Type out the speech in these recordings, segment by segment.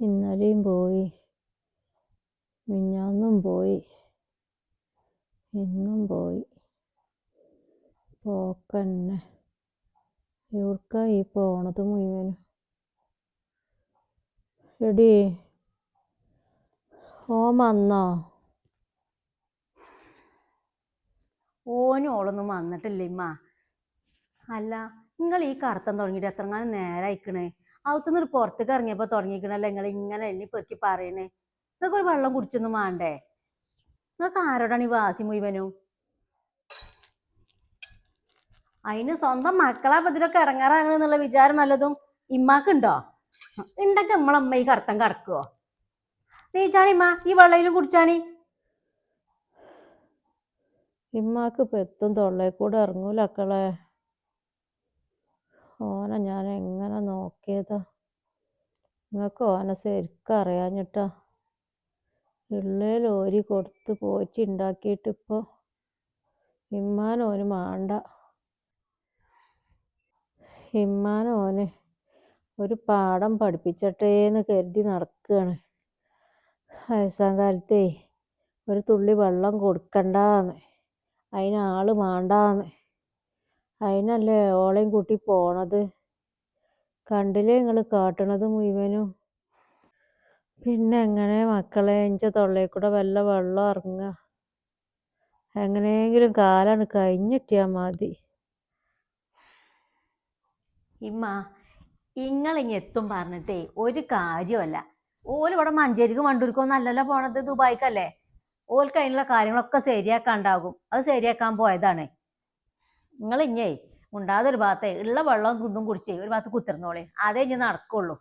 ഇന്നലെയും പോയി, മിഞ്ഞാന്നും പോയി, ഇന്നും പോയി. പോക്കന്നെ. എവിടുക്കാ ഈ പോണത് മുഴുവനും? എടീ, ഓൻ വന്നോ? ഓനും ഓളൊന്നും വന്നിട്ടില്ല ഇമ്മ. അല്ല, നിങ്ങൾ ഈ കടത്തം തുടങ്ങിയിട്ട് എത്രങ്ങാനും നേരമായിക്കണേ? അകത്തുനിന്നൊരു പുറത്തേക്ക് ഇറങ്ങിയപ്പോൾ തുടങ്ങിക്കണല്ലോ നിങ്ങൾ ഇങ്ങനെ എണ്ണി പെറുക്കി പറയണേ. നിങ്ങൾക്ക് ഒരു വെള്ളം കുടിച്ചൊന്നും വേണ്ടേ? നിങ്ങൾക്ക് ആരോടാണ് ഈ വാസി മുഴുവനും? അതിന് സ്വന്തം മക്കളെ ഇതിലൊക്കെ ഇറങ്ങാറാകണെന്നുള്ള വിചാരം വല്ലതും ഇമ്മാക്കുണ്ടോ? ഉണ്ടൊക്കെ നമ്മളമ്മ ഈ കടത്തം കടക്കുവോ? നീച്ചാണി ഇമ്മ, ഈ വെള്ളയിലും കുടിച്ചാണി. ഇമ്മാക്ക് ഇപ്പം എത്തും തൊള്ളയിൽ കൂടെ ഇറങ്ങൂല മക്കളെ. ഓനെ ഞാൻ എങ്ങനെ നോക്കിയതാ? നിങ്ങൾക്ക് ഓനെ ശരിക്കും അറിയാഞ്ഞിട്ടാ. ഉള്ളേൽ ഓരി കൊടുത്ത് പോറ്റി ഉണ്ടാക്കിയിട്ടിപ്പോൾ ഇമ്മാനോന് മാണ്ട. ഇമ്മാനോന് ഒരു പാഠം പഠിപ്പിച്ചട്ടേന്ന് കരുതി നടക്കുകയാണ്. വയസ്സാം കാലത്തേ ഒരു തുള്ളി വെള്ളം കൊടുക്കണ്ടാന്ന്, അതിന് ആള് മാണ്ടാന്ന്. അതിനല്ലേ ഓളെയും കൂട്ടി പോണത്. കണ്ടില്ലേ നിങ്ങൾ കാട്ടണത് മുഴുവനും? പിന്നെ എങ്ങനെ മക്കളെ എൻ്റെ തൊള്ളയിൽ കൂടെ വല്ല വെള്ളം ഇറങ്ങുക? എങ്ങനെയെങ്കിലും കാലാണ് കഴിഞ്ഞിട്ടിയാൽ മതി. ഇമ്മ, ഇങ്ങളിങ്ങ എത്തും പറഞ്ഞിട്ടേ ഒരു കാര്യമല്ല. ഓല് ഇവിടെ മഞ്ചേരിക്ക് വണ്ടൂർക്കൊന്നും അല്ലല്ലോ പോണത്, ദുബായിക്കല്ലേ. ഓൾക്ക് അതിനുള്ള കാര്യങ്ങളൊക്കെ ശരിയാക്കാണ്ടാകും. അത് ശരിയാക്കാൻ പോയതാണ്. നിങ്ങൾ ഇഞ്ഞേ ഉണ്ടാതെ ഒരു ഭാഗത്തെ ഉള്ള വെള്ളം കുന്നും കുടിച്ചേ ഒരു ഭാഗത്ത് കുത്തിർന്നോളെ, അതേ ഇഞ്ഞ് നടക്കുള്ളൂ.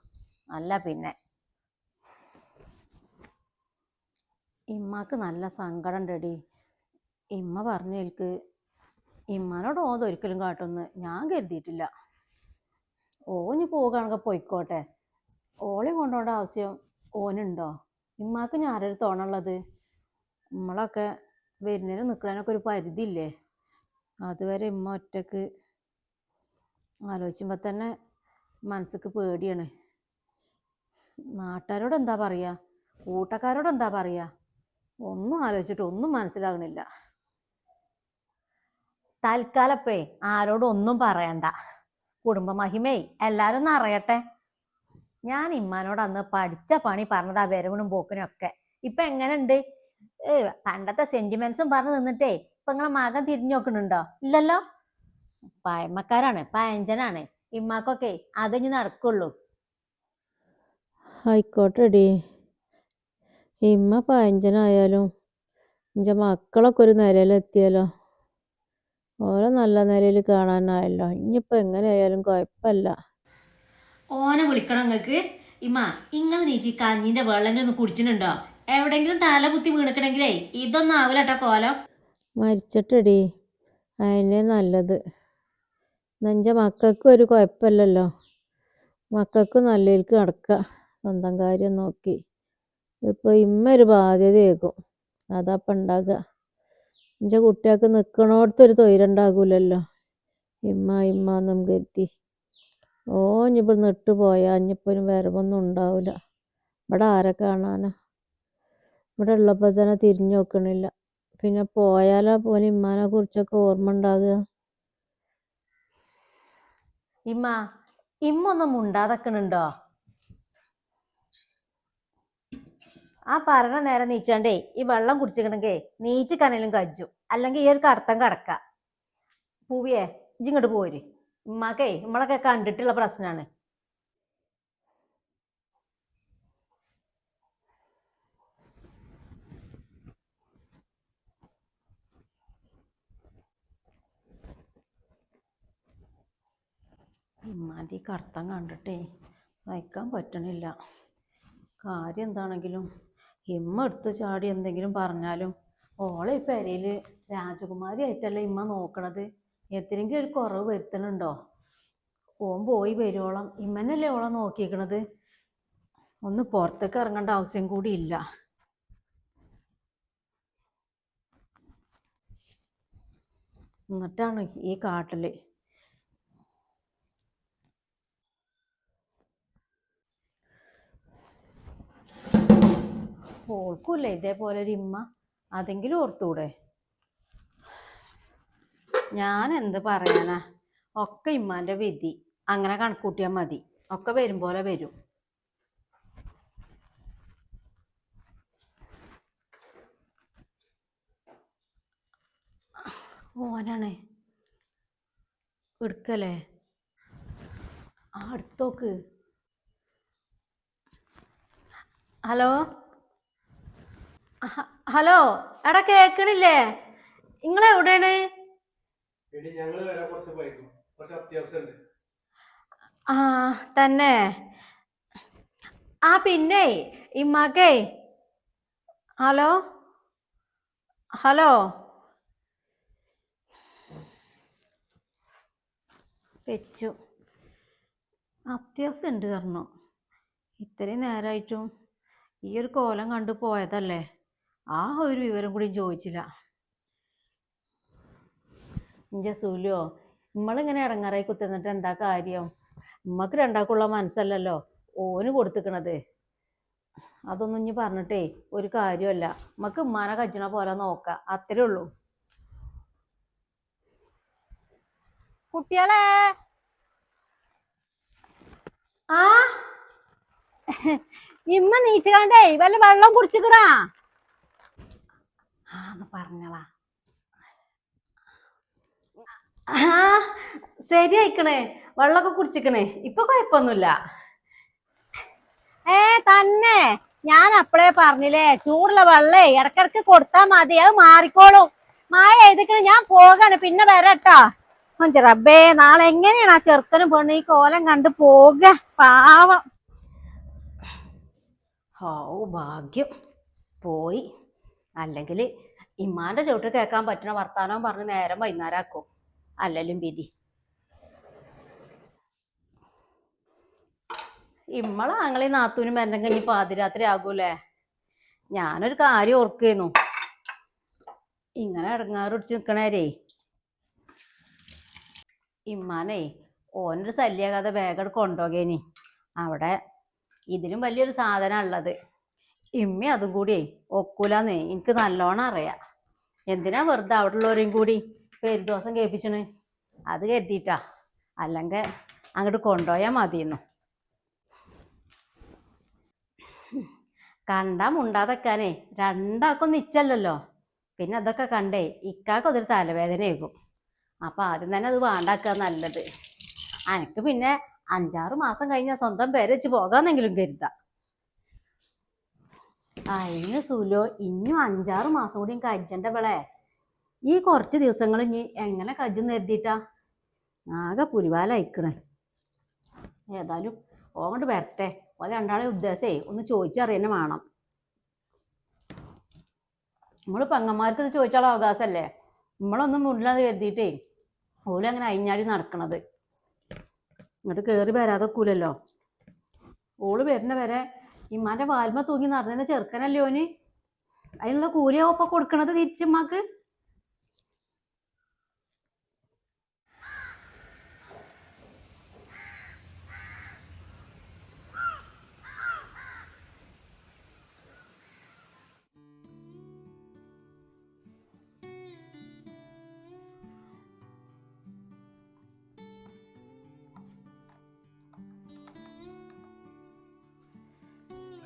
അല്ല പിന്നെ ഇമ്മക്ക് നല്ല സങ്കടം ഉണ്ടടി. ഇമ്മ പറഞ്ഞേൽക്ക്. ഇമ്മാനോട് ഓതൊരിക്കലും കാട്ടുമെന്ന് ഞാൻ കരുതിയിട്ടില്ല. ഓന് പോവുകയാണെങ്കിൽ പോയിക്കോട്ടെ. ഓളെ കൊണ്ടുപോകേണ്ട ആവശ്യം ഓനുണ്ടോ? ഇമ്മാക്ക് ഞാനൊരു തോന്നുള്ളത്, നമ്മളൊക്കെ വരുന്നതിന് നിൽക്കുന്നതിനൊക്കെ ഒരു പരിധിയില്ലേ? അതുവരെ ഇമ്മ ഒറ്റക്ക് ആലോചിക്കുമ്പോൾ തന്നെ മനസ്സിക്ക് പേടിയാണ്. നാട്ടുകാരോട് എന്താ പറയുക, കൂട്ടക്കാരോട് എന്താ പറയുക, ഒന്നും ആലോചിച്ചിട്ട് ഒന്നും മനസ്സിലാകണില്ല. തൽക്കാലപ്പേ ആരോടും ഒന്നും പറയണ്ട. കുടുംബ മഹിമേ എല്ലാരും ഒന്ന് അറിയട്ടെ. ഞാൻ ഇമ്മാനോട് അന്ന് പഠിച്ച പണി പറഞ്ഞതാ വരവിനും പോക്കിനും ഒക്കെ. ഇപ്പൊ എങ്ങനെയുണ്ട്? പണ്ടത്തെ സെന്റിമെന്റ്സും പറഞ്ഞു നിന്നിട്ടേ ഇപ്പൊ നിങ്ങളെ മകൻ തിരിഞ്ഞു നോക്കണുണ്ടോ? ഇല്ലല്ലോ. പഴമക്കാരാണ്, പഴഞ്ചനാണ്. ഇമ്മാക്കൊക്കെ അതിഞ്ഞ് നടക്കുള്ളൂ. ആയിക്കോട്ടെടി, ഇമ്മ പഴഞ്ചനായാലും എൻ്റെ മക്കളൊക്കെ ഒരു നിലയിലെത്തിയല്ലോ. ഓരോ നല്ല നിലയിൽ കാണാനായല്ലോ. ഇനിയിപ്പോൾ എങ്ങനെയായാലും കുഴപ്പമില്ല. ഓനെ വിളിക്കണം നിങ്ങൾക്ക്. ഇമ്മ, നിങ്ങൾ നീച്ചി കഞ്ഞിന്റെ വെള്ളം ഒന്ന് കുടിച്ചിട്ടുണ്ടോ? എവിടെങ്കിലും തല കുത്തി വീണിക്കണെങ്കിലേ ഇതൊന്നും ആവില്ല കേട്ടോ കോലം. മരിച്ചിട്ടെടി, അതിനെ നല്ലത്. എൻ്റെ മക്കൾക്കും ഒരു കുഴപ്പമില്ലല്ലോ. മക്കൾക്കും നല്ലതിലേക്ക് നടക്കുക, സ്വന്തം കാര്യം നോക്കി. ഇപ്പോൾ ഇമ്മ ഒരു ബാധ്യതയാകും, അതപ്പം ഉണ്ടാകുക. എൻ്റെ കുട്ടികൾക്ക് നിൽക്കണോടത്തൊരു തൊയിലുണ്ടാകൂലല്ലോ. ഇമ്മ എന്നും കരുതി ഇനിയിപ്പോൾ നിട്ട് പോയാൽ ഇനിയിപ്പോൾ ഒരു വരവൊന്നും ഉണ്ടാവില്ല. ഇവിടെ ആരെ കാണാനാ? ഇവിടെ ഉള്ളപ്പോൾ തന്നെ തിരിഞ്ഞു നോക്കണില്ല. പിന്നെ പോയാലാ പോലെ ഇമ്മാനെ കുറിച്ചൊക്കെ ഓർമ്മ ഉണ്ടാകുക. ഇമ്മ ഒന്നും മുണ്ടാതെക്കണുണ്ടോ? ആ പറഞ്ഞ നേരം നീച്ചാണ്ടേ ഈ വെള്ളം കുടിച്ചിക്കണെങ്കിൽ നീച്ച് കനലും കജ്ജു, അല്ലെങ്കിൽ ഈ ഒരു കടത്തം കടക്ക. പൂവിയെ ഇജിങ്ങോട്ട് പോര്. ഉമ്മാക്കേ നമ്മളൊക്കെ കണ്ടിട്ടുള്ള പ്രശ്നമാണ്. ഉമ്മാൻ്റെ ഈ കടത്തം കണ്ടിട്ടേ സഹിക്കാൻ പറ്റണില്ല. കാര്യം എന്താണെങ്കിലും ഇമ്മ എടുത്ത് ചാടി എന്തെങ്കിലും പറഞ്ഞാലും ഓളെ ഈ പെരയിൽ രാജകുമാരി ആയിട്ടല്ലേ ഇമ്മ നോക്കണത്. എത്തിനെങ്കിലും ഒരു കുറവ് വരുത്തണുണ്ടോ? ഓൻ പോയി വരുവോളം ഇമ്മനല്ലേ ഓളെ നോക്കിക്കണത്. ഒന്ന് പുറത്തേക്ക് ഇറങ്ങേണ്ട ആവശ്യം കൂടി ഇല്ല. എന്നിട്ടാണ് ഈ കാട്ടില്. ഓൾക്കൂല്ലേ ഇതേപോലെ ഒരു ഇമ്മ, അതെങ്കിലും ഓർത്തൂടെ. ഞാൻ എന്ത് പറയാനാ, ഒക്കെ ഇമ്മാന്റെ വിധി. അങ്ങനെ കണക്കൂട്ടിയാൽ മതി, ഒക്കെ വരും പോലെ വരും. ഓനാണ് എടുക്കല്ലേ, ആ അടുത്തോക്ക്. ഹലോ ഹലോ, എടാ കേക്കണില്ലേ? നിങ്ങളെവിടെയാണ്? ആ തന്നെ. ആ പിന്നെ ഇമ്മാക്കേ, ഹലോ ഹലോ വെച്ചു. അത്യാവശ്യം ഉണ്ട് പറഞ്ഞു. ഇത്രയും നേരമായിട്ടും ഈ ഒരു കോലം കണ്ടു പോയതല്ലേ, ആ ഒരു വിവരം കൂടി ചോദിച്ചില്ല. ഇഞ്ച സൂലോ, നമ്മളിങ്ങനെ ഇടങ്ങാറായി കുത്തിന്നിട്ട് എന്താ കാര്യം? നമ്മക്ക് രണ്ടാക്കുള്ള മനസ്സല്ലല്ലോ ഓന് കൊടുത്തിക്കണത്. അതൊന്നും ഇനി പറഞ്ഞിട്ടേ ഒരു കാര്യമല്ല. നമുക്ക് ഉമ്മാനെ കജ്ജണ പോലെ നോക്കാം, അത്രേ ഉള്ളൂ. കുട്ടികളെ, ആ ഇമ്മ നീച്ചുകാണ്ടേ വല്ല വെള്ളം കുടിച്ചിക്കടാ. ആന്ന് പറഞ്ഞളാ. ആ ശരിയായിക്കണേ, വെള്ളമൊക്കെ കുടിച്ചിക്കണേ, ഇപ്പൊ കുഴപ്പമൊന്നുമില്ല. തന്നെ ഞാൻ അപ്പളേ പറഞ്ഞില്ലേ, ചൂടുള്ള വെള്ളേ ഇടക്കിടക്ക് കൊടുത്താ മതി, അത് മാറിക്കോളും. മായ എഴുതിക്കണ, ഞാൻ പോകാണ്, പിന്നെ വരട്ടാ. റബ്ബേ, നാളെ എങ്ങനെയാണ് ആ ചെറുക്കനും പെണ്ണ് ഈ കോലം കണ്ട് പോക? പാവം. ഓ ഭാഗ്യം പോയി, അല്ലെങ്കിൽ ഇമ്മാന്റെ ചവിട്ട് കേൾക്കാൻ പറ്റണ വർത്താനം പറഞ്ഞ് നേരം വൈകുന്നേരമാക്കും. അല്ലലും വിധി. ഇമ്മളെ ആങ്ങളെ നാത്തൂനും വരണമെങ്കിൽ ഇനി പാതിരാത്രി ആകൂലേ? ഞാനൊരു കാര്യം ഓർക്കുന്നു, ഇങ്ങനെ ഇടങ്ങാറിടിച്ച് നിൽക്കണേരേ ഇമ്മാനേ ഓനൊരു ശല്യാകാതെ വേഗം കൊണ്ടുപോകേനി. അവിടെ ഇതിലും വലിയൊരു സാധനം ഉള്ളത്. ഇമ്മ അതും കൂടിയേ ഒക്കൂലെന്നേ എനിക്ക് നല്ലോണം അറിയാം. എന്തിനാ വെറുതെ അവിടെ ഉള്ളവരെയും കൂടി പെരുദോഷം കേൾപ്പിച്ചണ്? അത് കരുതിയിട്ടാ, അല്ലെങ്കിൽ അങ്ങോട്ട് കൊണ്ടുപോയാൽ മതിയെന്നു. കണ്ടാ മുണ്ടാതെക്കാനേ രണ്ടാക്കും നിച്ചല്ലല്ലോ. പിന്നെ അതൊക്കെ കണ്ടേ ഇക്കാക്കൊതൊരു തലവേദനയാകും. അപ്പം ആദ്യം തന്നെ അത് വേണ്ടാക്കുക നല്ലത്. അനക്ക് പിന്നെ 5-6 മാസം കഴിഞ്ഞാൽ സ്വന്തം പേര് വെച്ച് പോകാന്നെങ്കിലും കരുതാം. അതിന് സുലോ ഇനിയും 5-6 മാസം കൂടിയും കജ്ജണ്ട വിളെ. ഈ കുറച്ച് ദിവസങ്ങൾ ഇനി എങ്ങനെ കജ്ജെന്ന് കരുതിയിട്ടാ? ആകെ പുലിവാലയക്കണേ. ഏതായാലും ഓങ്ങോട്ട് വരട്ടെ. ഓലെ രണ്ടാളെ ഉദ്ദേശേ ഒന്ന് ചോദിച്ചറിയന്നെ വേണം. നമ്മൾ പെങ്ങന്മാർക്ക് ഇത് ചോദിച്ചാലുള്ള അവകാശമല്ലേ, നമ്മളൊന്നും മുന്നിലാന്ന് കരുതിയിട്ടേ ഓലങ്ങനെ അയിഞ്ഞാടി നടക്കണത്. ഇങ്ങോട്ട് കയറി വരാതൊക്കൂലല്ലോ. ഓള് വരുന്ന വരെ ഇമ്മാന്റെ വാൽമ തൂങ്ങി നടന്നതിന് ചെറുക്കനല്ലേ ഓന്. അതിനുള്ള കൂലിയോ ഒപ്പം കൊടുക്കണത് തിരിച്ചുമ്മാക്ക്.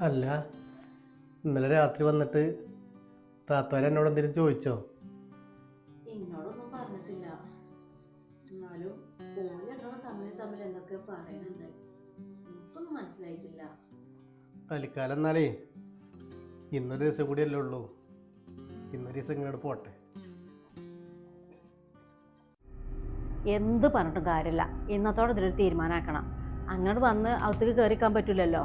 അല്ല, ഇന്നലെ രാത്രി വന്നിട്ട് താത്താര് എന്നോട് എന്തെങ്കിലും ചോദിച്ചോ? എന്നോടൊന്നും പറഞ്ഞിട്ടില്ല. എന്നാലും തമ്മിൽ എന്തൊക്കെ പറയുന്നുണ്ട്, എനിക്കൊന്നും മനസ്സിലായിട്ടില്ല. തൽക്കാലം എന്നാലേ ഇന്നൊരു ദിവസം കൂടിയല്ലേ ഉള്ളൂ, ഇന്നൊരു ദിവസം ഇങ്ങോട്ട് പോട്ടെ. എന്ത് പറഞ്ഞിട്ടും കാര്യമില്ല, ഇന്നത്തോടെ ഇതിലൊരു തീരുമാനമാക്കണം. അങ്ങോട്ട് വന്ന് അകത്തേക്ക് കയറിക്കാൻ പറ്റില്ലല്ലോ.